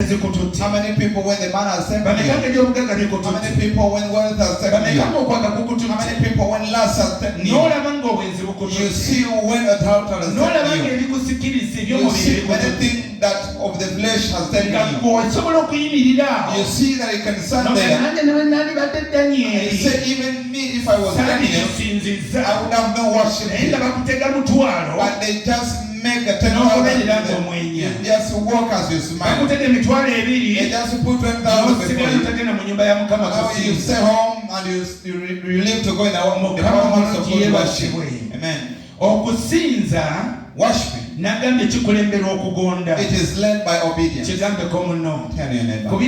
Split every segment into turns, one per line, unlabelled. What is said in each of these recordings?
How many people when the man has sent you? How many people when wealth has sent you? How many people when lust has sent you? You see when a daughter has sent you. You see anything that of the flesh has sent you. You see that you can stand there. And you say, even me, if I was Daniel, I would have no worship. But they just make a 10,000. You just walk as you smile. They just put 10,000 before you. Now you stay home and you live to go in the house of God worship. Amen.
Okusinza
worshiping. It is led by obedience. Tell your neighbor.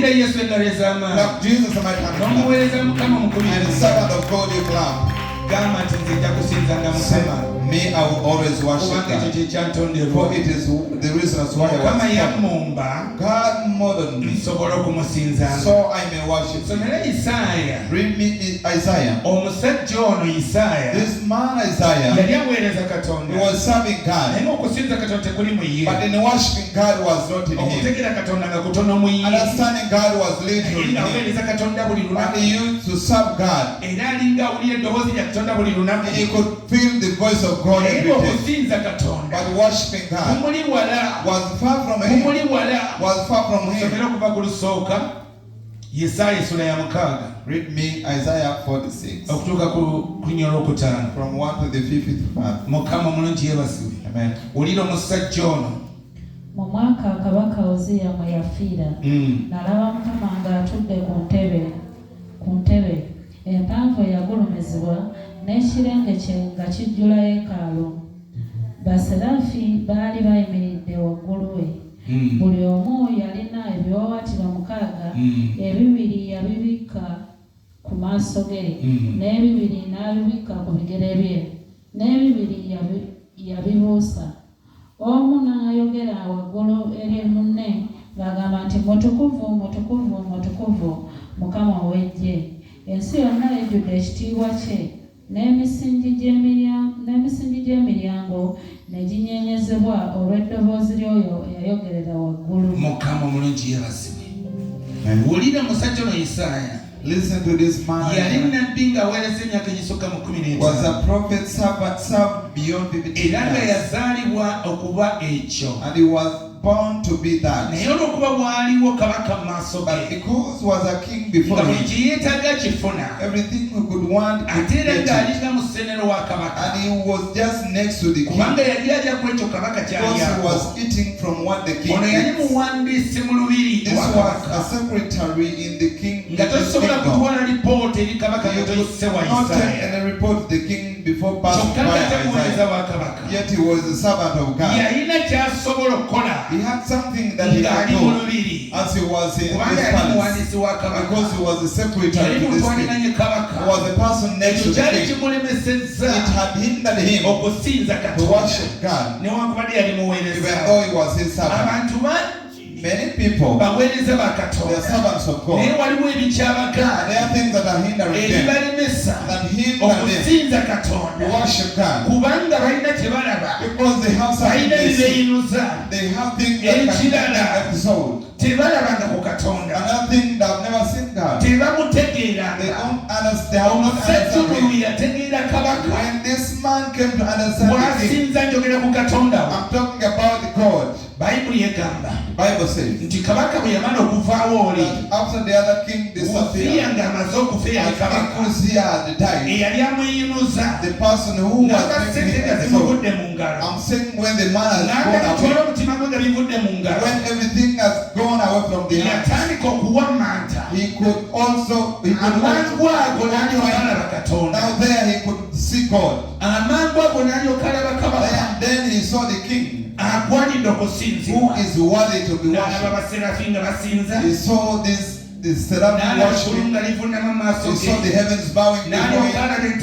Jesus might have and the servant of God you clap. Me, I will always worship God. For it is the reason why I was God molded me so I may worship Him. Read me Isaiah. This man Isaiah, he was serving God, but in worshiping God was not in him. Understanding God was little in him. And he used to serve God. He could feel the voice of God every day. But worshiping God was far from him. Was far from him. Read me Isaiah 46. From 1 to the 55. Amen.
Mu mwaka kabaka Uzziya mwe yafiira nalaba Mukama ng'atudde ku ntebe empanvu eyagulumizibwa n'ekirenge kye nga kijjula yeekaalu. Baserafi baali bayimiridde waggulu we. Buli omu yalina ebiwaawaatiro 6, ebibiri yabibikka ku maaso ge, n'ebibiri n'abibikka ku bigere bye, n'ebibiri yabibuusa. Omu n'ayogera waggulu eri munne ng'agamba nti mutukuvu, mutukuvu, mutukuvu Mukama ow'eggye. Ensi yonna ejjudde ekitiibwa kye, n'emisingi gy'emiryango ne ginyeenyezebwa olw'eddoboozi ly'oyo eyayogerera waggulu.
Mukama omulungi yeebazibwe. Wulira musajja ono Isaaya.
Listen to this man. Was a prophet served beyond 50 years. And he was born to be that. But because he was a king before him, everything he could want, he could get it. And he was just next to the king. Because he was eating from what the king eats. This was a secretary in the king. You could not take any report to the king before passing by Isaiah. Yet he was the servant of God. He had something that he could do as he was in this palace. Because he was the secretary to this king. He was the person next to the king. It had hindered him to worship God, even though he was his servant. Many people, they are servants of God. There are things that are hindering them, that hinder them to worship God. Because they have something they see. They have things that can hinder their soul. Another thing that I've never seen God. They don't understand him. When this man came to understand him, I'm talking about God. Bible says that after the other king disappeared, King died. The person who was making him soul, I'm saying when the man has gone away, when everything has gone away from the heart, he could also now there he could see God. And then he saw the king who is worthy to be worshipped. He saw this seraphim worshiping. He saw the heavens bowing before him. He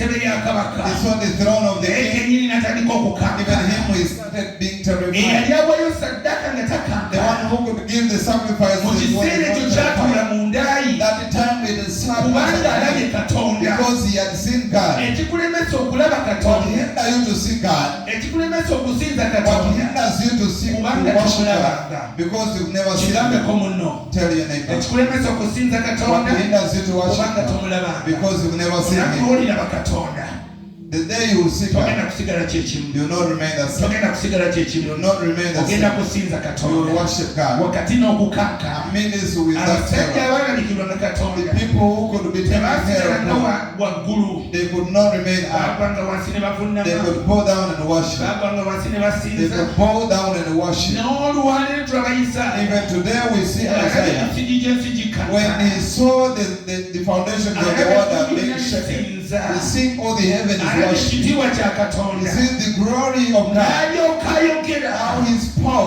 saw the throne of the king. Even him who started being terrified. The one who could give the sacrifices was not terrified. That time it is happened because he had seen seen God.
Ekikulemesa okulaba
What
Katonda.
hinders you to see God?
Ekikulemesa okusinza
What
Katonda.
hinders you to see, to
Kubanga
worship
tomulabanga.
God? Because you've never seen
Kigambeko
God.
munno.
Tell your neighbor.
Ekikulemesa okusinza
What
Katonda.
hinders you to worship
Kubanga
God?
tomulabanga.
Because you've never seen
Olunaku
Him.
lw'oliraba Katonda.
The day you will see
Togenda
God,
kusigala kyekimu.
you will not remain the same.
Togenda kusigala
You
kyekimu.
will not remain the
Ogenda
same.
kusinza
You will
Katonda.
worship God.
Wakati n'okukaka.
Amidst with that
Abasajja
terror,
abaalalikirwa ne
the
Katonda.
people who could be taken care
Tebaasigala
of
nga
God,
waggulu.
they could not remain up.
Baagwanga wansi ne
They
bavunnama.
could bow down and worship.
Baagwanga wansi ne
They
basinza.
could bow down and worship.
N'olwaleero tulaba Isaaya.
Even today we see Isaiah.
Ensigi gy'ensi gikkatta.
When he saw the foundations of the world are being shaken, he seen all the heavens
Alaba
worship.
ekitiibwa kya
He
Katonda.
sees the glory of God.
N'alyoka ayogera.
How his power